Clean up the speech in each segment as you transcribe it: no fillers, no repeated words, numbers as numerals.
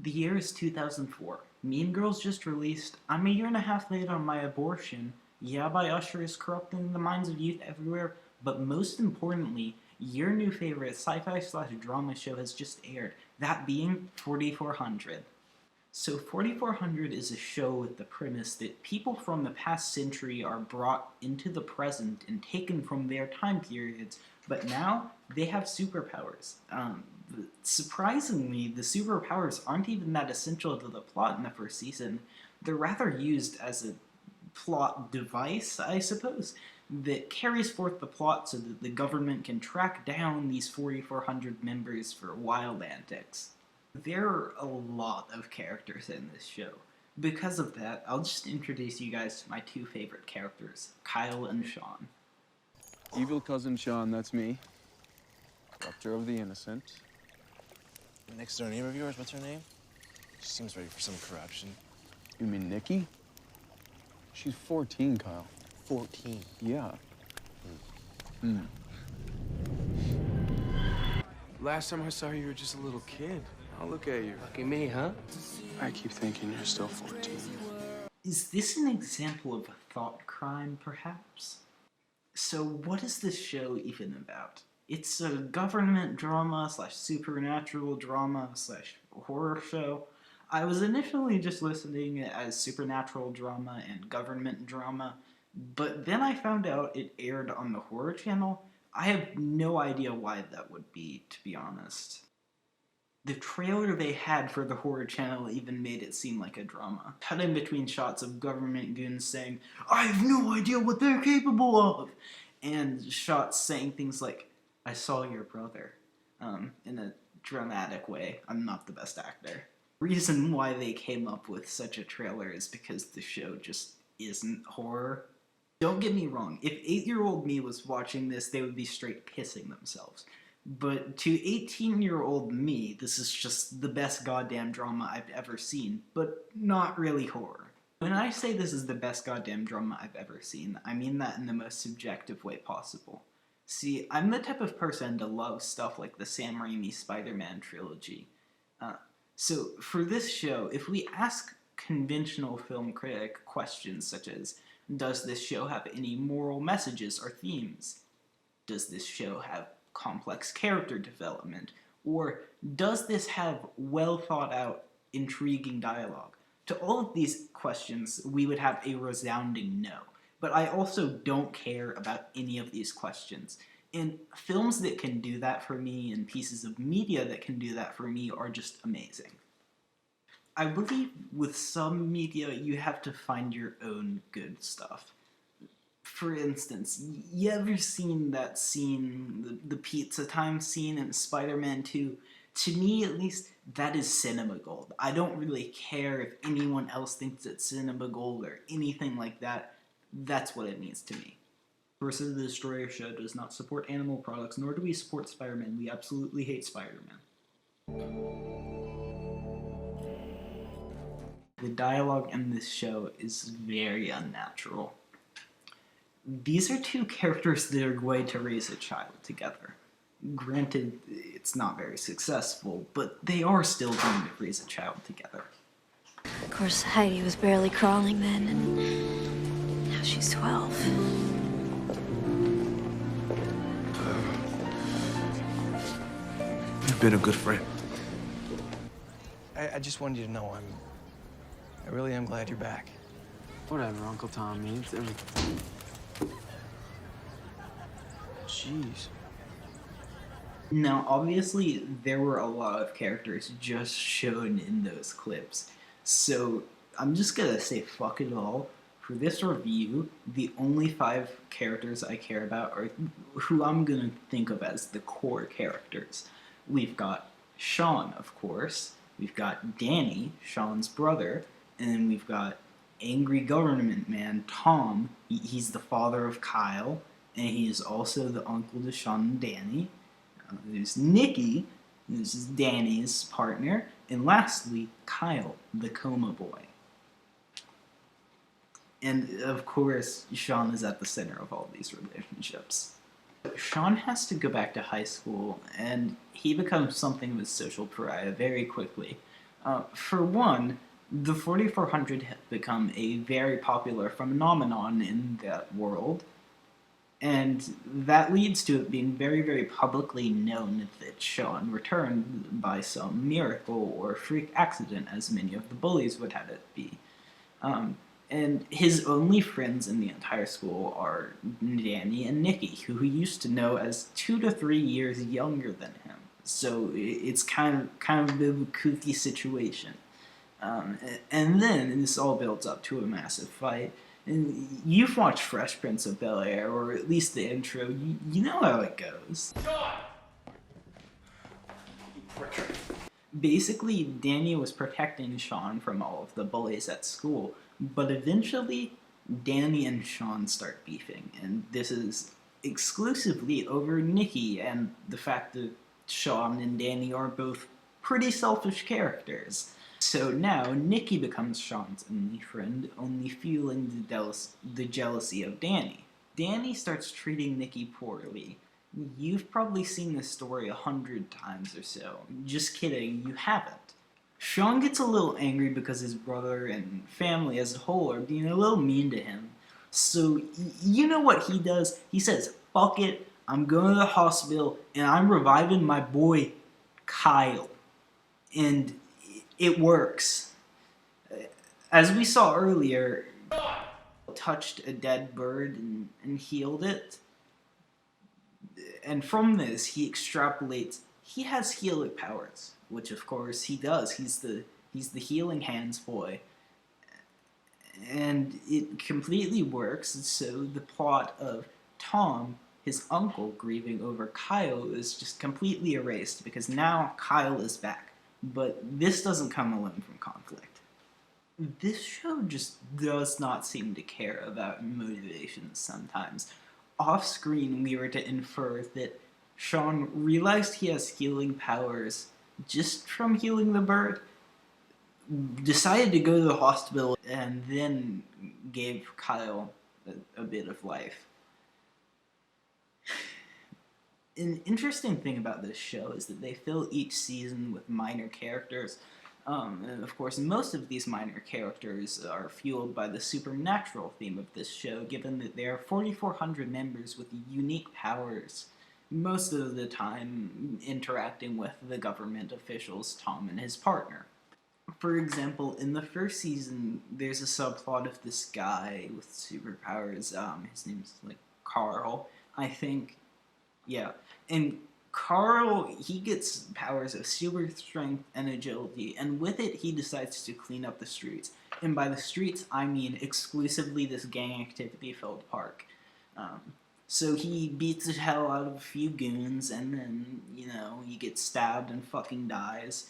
The year is 2004. Mean Girls just released. I'm a year and a half late on my abortion. Yeah, by Usher is corrupting the minds of youth everywhere. But most importantly, your new favorite sci-fi slash drama show has just aired. That being 4400. So 4400 is a show with the premise that people from the past century are brought into the present and taken from their time periods, but now they have superpowers. Surprisingly, the superpowers aren't even that essential to the plot in the first season. They're rather used as a plot device, I suppose, that carries forth the plot so that the government can track down these 4400 members for wild antics. There are a lot of characters in this show. Because of that, I'll just introduce you guys to my two favorite characters, Kyle and Sean. Evil cousin Sean, that's me. Corrupter of the innocent. Next door neighbor of yours, what's her name? She seems ready for some corruption. You mean Nikki? She's 14, Kyle. 14? Yeah. Last time I saw you were just a little kid. Now look at you. Lucky me, huh? I keep thinking you're still 14. Is this an example of a thought crime, perhaps? So what is this show even about? It's a government drama slash supernatural drama slash horror show. I was initially just listening as supernatural drama and government drama, but then I found out it aired on the horror channel. I have no idea why that would be, to be honest. The trailer they had for the horror channel even made it seem like a drama. Cut in between shots of government goons saying, "I have no idea what they're capable of!" and shots saying things like, "I saw your brother," in a dramatic way. I'm not the best actor. The reason why they came up with such a trailer is because the show just isn't horror. Don't get me wrong, if 8-year-old me was watching this, they would be straight pissing themselves. But to 18-year-old me, this is just the best goddamn drama I've ever seen, but not really horror. When I say this is the best goddamn drama I've ever seen, I mean that in the most subjective way possible. See, I'm the type of person to love stuff like the Sam Raimi Spider-Man trilogy. So for this show, if we ask conventional film critic questions such as, does this show have any moral messages or themes? Does this show have complex character development? Or does this have well thought out, intriguing dialogue? To all of these questions, we would have a resounding no. But I also don't care about any of these questions. And films that can do that for me and pieces of media that can do that for me are just amazing. I believe with some media you have to find your own good stuff. For instance, you ever seen that scene, the pizza time scene in Spider-Man 2? To me, at least, that is cinema gold. I don't really care if anyone else thinks it's cinema gold or anything like that. That's what it means to me. Versus the Destroyer show does not support animal products, nor do we support Spider-Man. We absolutely hate Spider-Man. The dialogue in this show is very unnatural. These are two characters that are going to raise a child together. Granted, it's not very successful, but they are still going to raise a child together. Of course, Heidi was barely crawling then, and now she's 12. You've been a good friend. I just wanted you to know I really am glad you're back. Whatever, Uncle Tommy. It's everything. Jeez. Now, obviously, there were a lot of characters just shown in those clips, so I'm just gonna say fuck it all. For this review, the only 5 characters I care about are who I'm gonna think of as the core characters. We've got Sean, of course. We've got Danny, Sean's brother, and then we've got angry government man Tom. He's the father of Kyle, and he is also the uncle to Sean and Danny. There's Nikki, this is Danny's partner, and lastly, Kyle, the coma boy. And of course, Sean is at the center of all these relationships. Sean has to go back to high school, and he becomes something of a social pariah very quickly. For one, the 4400 have become a very popular phenomenon in that world, and that leads to it being very, very publicly known that Sean returned by some miracle or freak accident, as many of the bullies would have it be. And his only friends in the entire school are Danny and Nikki, who he used to know as 2 to 3 years younger than him. So it's kind of a bit of a kooky situation. And then this all builds up to a massive fight. And you've watched Fresh Prince of Bel-Air, or at least the intro. You know how it goes. Basically, Danny was protecting Sean from all of the bullies at school, but eventually, Danny and Sean start beefing, and this is exclusively over Nikki and the fact that Sean and Danny are both pretty selfish characters. So now, Nikki becomes Sean's only friend, only feeling the jealousy of Danny. Danny starts treating Nikki poorly. You've probably seen this story 100 times or so. Just kidding, you haven't. Sean gets a little angry because his brother and family as a whole are being a little mean to him. So, you know what he does? He says, fuck it, I'm going to the hospital and I'm reviving my boy, Kyle. And it works. As we saw earlier, touched a dead bird and healed it. And from this, he extrapolates, he has healing powers, which of course he does. He's the healing hands boy. And it completely works, so the plot of Tom, his uncle, grieving over Kyle is just completely erased, because now Kyle is back. But this doesn't come alone from conflict. This show just does not seem to care about motivations sometimes. Off-screen, we were to infer that Sean realized he has healing powers just from healing the bird, decided to go to the hospital, and then gave Kyle a bit of life. An interesting thing about this show is that they fill each season with minor characters. And of course, most of these minor characters are fueled by the supernatural theme of this show, given that there are 4,400 members with unique powers, most of the time interacting with the government officials, Tom and his partner. For example, in the first season, there's a subplot of this guy with superpowers. His name's like Carl, I think. Yeah, and Carl, he gets powers of super strength and agility, and with it, he decides to clean up the streets. And by the streets, I mean exclusively this gang activity-filled park. So he beats the hell out of a few goons, and then, you know, he gets stabbed and fucking dies.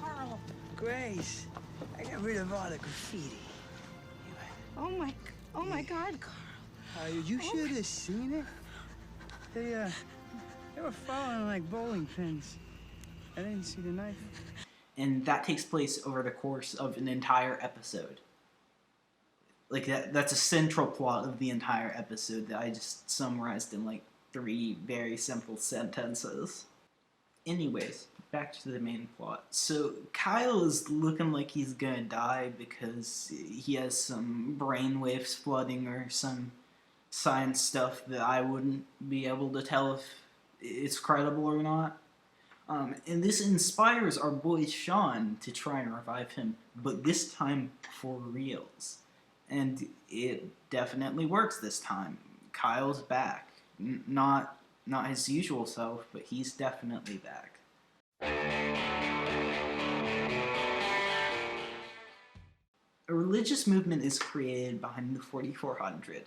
Carl. Grace, I got rid of all the graffiti. Oh my God, Carl. You should have seen it. They were falling like bowling pins. I didn't see the knife. And that takes place over the course of an entire episode. Like, that's a central plot of the entire episode that I just summarized in, like, 3 very simple sentences. Anyways, back to the main plot. So, Kyle is looking like he's gonna die because he has some brainwaves flooding or some science stuff that I wouldn't be able to tell if it's credible or not. And this inspires our boy Sean to try and revive him, but this time for reals. And it definitely works this time. Kyle's back. Not his usual self, but he's definitely back. A religious movement is created behind the 4400.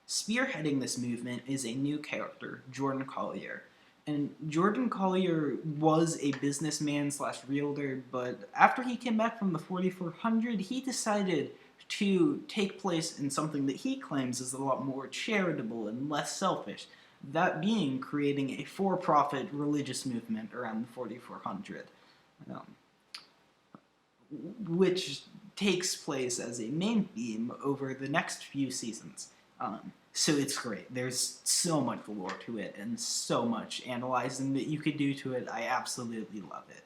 Spearheading this movement is a new character, Jordan Collier. And Jordan Collier was a businessman / realtor, but after he came back from the 4400, he decided to take place in something that he claims is a lot more charitable and less selfish, that being creating a for-profit religious movement around the 4400, which takes place as a main theme over the next few seasons. So it's great. There's so much lore to it and so much analyzing that you could do to it. I absolutely love it.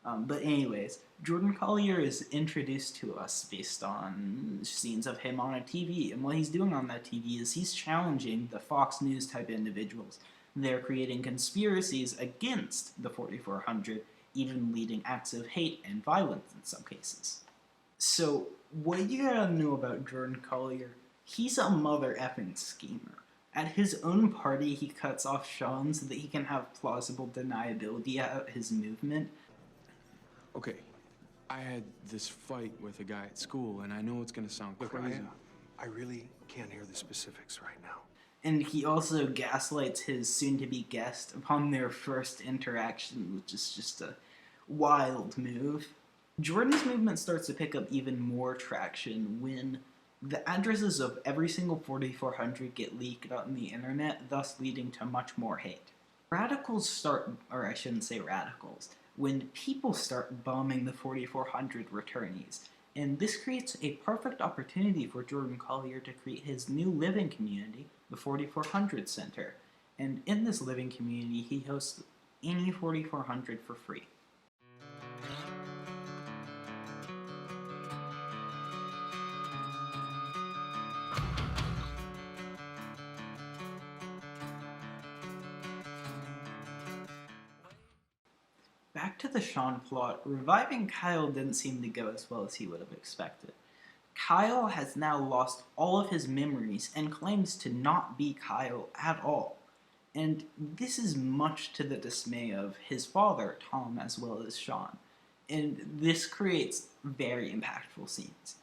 But anyways, Jordan Collier is introduced to us based on scenes of him on a TV, and what he's doing on that TV is he's challenging the Fox News type individuals. They're creating conspiracies against the 4400, even leading acts of hate and violence in some cases. So, what you gotta know about Jordan Collier, he's a mother effing schemer. At his own party, he cuts off Sean so that he can have plausible deniability about his movement. Okay, I had this fight with a guy at school, and I know it's gonna sound crazy. I really can't hear the specifics right now. And he also gaslights his soon-to-be guest upon their first interaction, which is just a wild move. Jordan's movement starts to pick up even more traction when the addresses of every single 4400 get leaked on the internet, thus leading to much more hate. Radicals start, or I shouldn't say radicals, when people start bombing the 4400 returnees. And this creates a perfect opportunity for Jordan Collier to create his new living community, the 4400 Center. And in this living community, he hosts any 4400 for free. Back to the Sean plot, reviving Kyle didn't seem to go as well as he would have expected. Kyle has now lost all of his memories and claims to not be Kyle at all. And this is much to the dismay of his father, Tom, as well as Sean. And this creates very impactful scenes.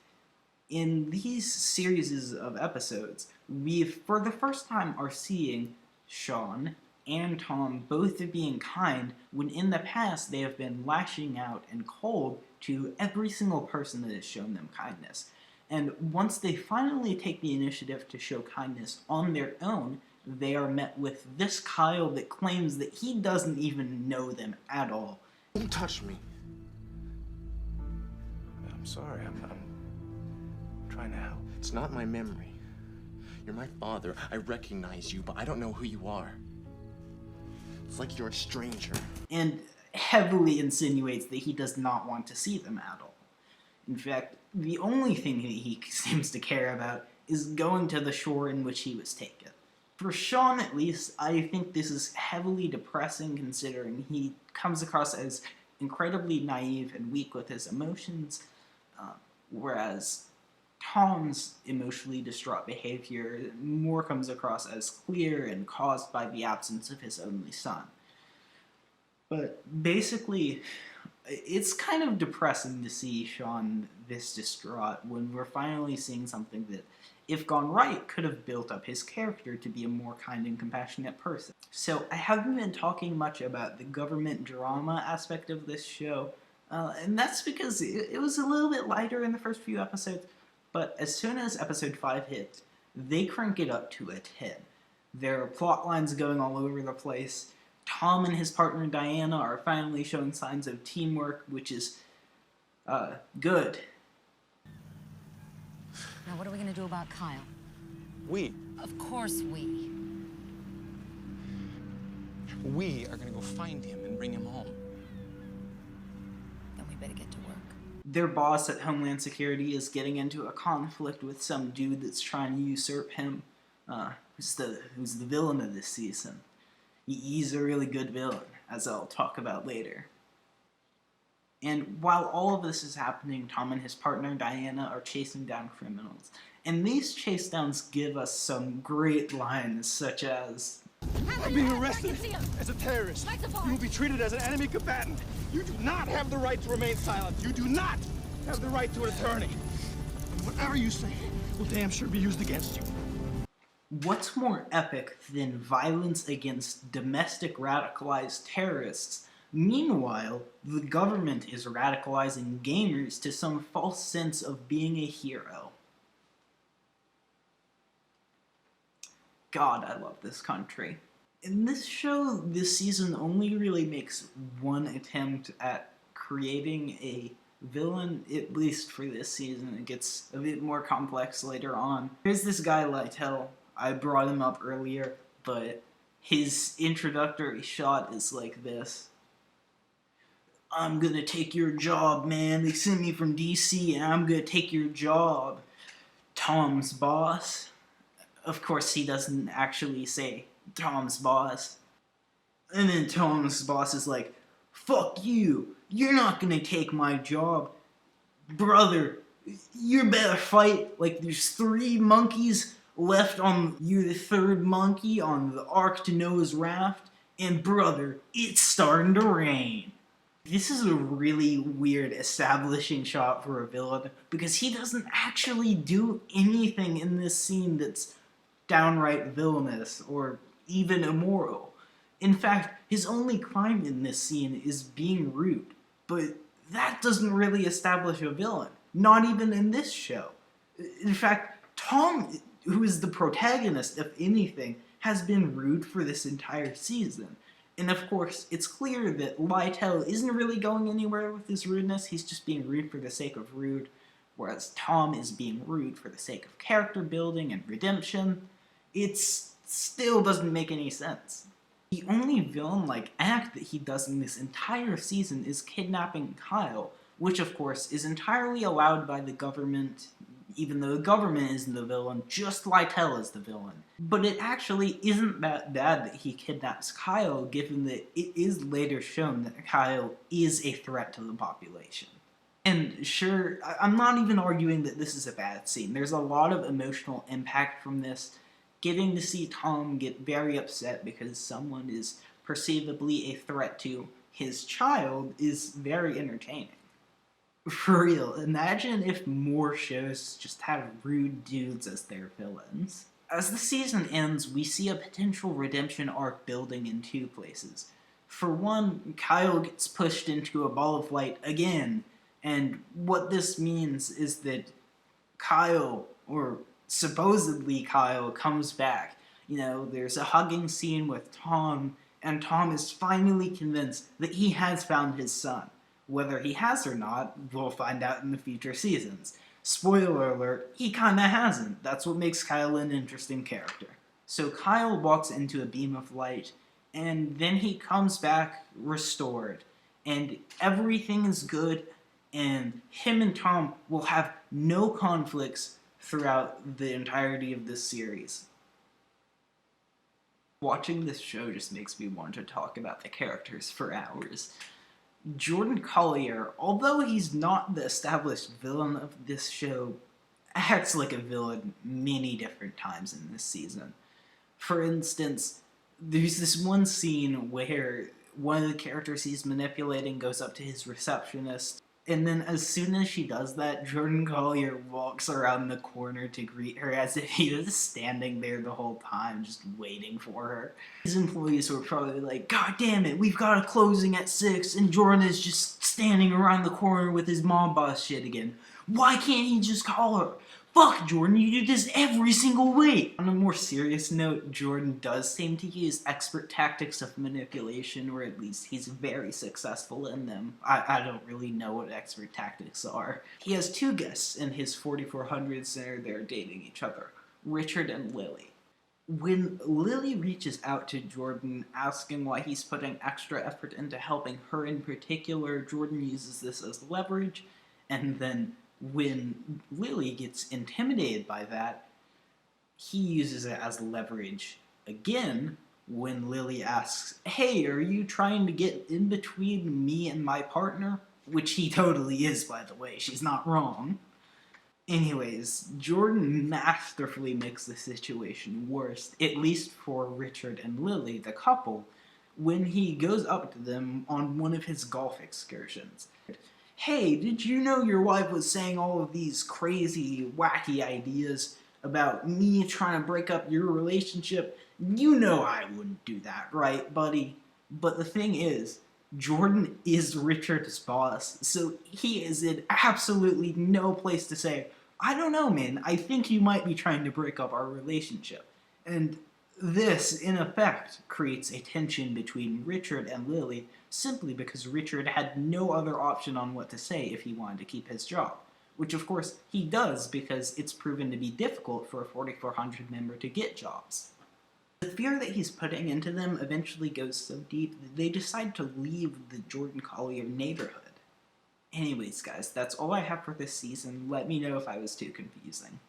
In these series of episodes, we, for the first time, are seeing Sean and Tom both being kind, when in the past they have been lashing out and cold to every single person that has shown them kindness. And once they finally take the initiative to show kindness on their own, they are met with this Kyle that claims that he doesn't even know them at all. Don't touch me. I'm sorry, I'm trying to help. It's not my memory. You're my father. I recognize you, but I don't know who you are. It's like you're a stranger. And heavily insinuates that he does not want to see them at all. In fact, the only thing that he seems to care about is going to the shore in which he was taken. For Sean, at least, I think this is heavily depressing considering he comes across as incredibly naive and weak with his emotions, whereas Tom's emotionally distraught behavior more comes across as clear and caused by the absence of his only son. But basically, it's kind of depressing to see Sean this distraught when we're finally seeing something that, if gone right, could have built up his character to be a more kind and compassionate person. So I haven't been talking much about the government drama aspect of this show, and that's because it was a little bit lighter in the first few episodes, but as soon as episode 5 hit, they crank it up to a 10. There are plot lines going all over the place. Tom and his partner Diana are finally showing signs of teamwork, which is good. Now, what are we going to do about Kyle? We Of course we. are gonna go find him and bring him home. Then we better get to work. Their boss at Homeland Security is getting into a conflict with some dude that's trying to usurp him, who's the villain of this season. He's a really good villain, as I'll talk about later. And while all of this is happening, Tom and his partner Diana are chasing down criminals. And these chase downs give us some great lines, such as, I'm being arrested as a terrorist. You will be treated as an enemy combatant. You do not have the right to remain silent. You do not have the right to an attorney. And whatever you say will damn sure be used against you. what's more epic than violence against domestic radicalized terrorists? Meanwhile, the government is radicalizing gamers to some false sense of being a hero. God, I love this country. In this show, this season only really makes one attempt at creating a villain, at least for this season. It gets a bit more complex later on. There's this guy, Lytle. I brought him up earlier, but his introductory shot is like this. I'm gonna take your job, man. They sent me from DC and I'm gonna take your job. Tom's boss. Of course, he doesn't actually say Tom's boss. And then Tom's boss is like, fuck you. You're not gonna take my job. Brother, you better fight. Like, there's 3 monkeys left on. You're the 3rd monkey on the Ark to Noah's raft. And brother, it's starting to rain. This is a really weird establishing shot for a villain because he doesn't actually do anything in this scene that's downright villainous or even immoral. In fact, his only crime in this scene is being rude, but that doesn't really establish a villain, not even in this show. In fact, Tom, who is the protagonist of anything, has been rude for this entire season. And of course, it's clear that Lytle isn't really going anywhere with his rudeness, he's just being rude for the sake of rude, whereas Tom is being rude for the sake of character building and redemption. It still doesn't make any sense. The only villain-like act that he does in this entire season is kidnapping Kyle, which of course is entirely allowed by the government, even though the government isn't the villain, just Lytle is the villain. But it actually isn't that bad that he kidnaps Kyle, given that it is later shown that Kyle is a threat to the population. And sure, I'm not even arguing that this is a bad scene. There's a lot of emotional impact from this. Getting to see Tom get very upset because someone is perceivably a threat to his child is very entertaining. For real, imagine if more shows just had rude dudes as their villains. As the season ends, we see a potential redemption arc building in 2 places. For one, Kyle gets pushed into a ball of light again, and what this means is that Kyle, or supposedly Kyle, comes back. You know, there's a hugging scene with Tom, and Tom is finally convinced that he has found his son. Whether he has or not, we'll find out in the future seasons. Spoiler alert, he kinda hasn't. That's what makes Kyle an interesting character. So Kyle walks into a beam of light, and then he comes back restored. And everything is good, and him and Tom will have no conflicts throughout the entirety of this series. Watching this show just makes me want to talk about the characters for hours. Jordan Collier, although he's not the established villain of this show, acts like a villain many different times in this season. For instance, there's this one scene where one of the characters he's manipulating goes up to his receptionist, and then as soon as she does that, Jordan Collier walks around the corner to greet her as if he was standing there the whole time, just waiting for her. His employees were probably like, God damn it, we've got a closing at 6, and Jordan is just standing around the corner with his mom boss shit again. Why can't he just call her? Fuck, Jordan, you do this every single week! On a more serious note, Jordan does seem to use expert tactics of manipulation, or at least he's very successful in them. I don't really know what expert tactics are. He has 2 guests in his 4400 center they're dating each other, Richard and Lily. When Lily reaches out to Jordan asking why he's putting extra effort into helping her in particular, Jordan uses this as leverage, and then when Lily gets intimidated by that, he uses it as leverage again when Lily asks, hey, are you trying to get in between me and my partner? Which he totally is, by the way, she's not wrong. Anyways, Jordan masterfully makes the situation worse, at least for Richard and Lily, the couple, when he goes up to them on one of his golf excursions. Hey, did you know your wife was saying all of these crazy, wacky ideas about me trying to break up your relationship? You know I wouldn't do that, right, buddy? But the thing is, Jordan is Richard's boss, so he is in absolutely no place to say, I don't know, man, I think you might be trying to break up our relationship. And this, in effect, creates a tension between Richard and Lily, simply because Richard had no other option on what to say if he wanted to keep his job. Which, of course, he does, because it's proven to be difficult for a 4400 member to get jobs. The fear that he's putting into them eventually goes so deep that they decide to leave the Jordan Collier neighborhood. Anyways, guys, that's all I have for this season. Let me know if I was too confusing.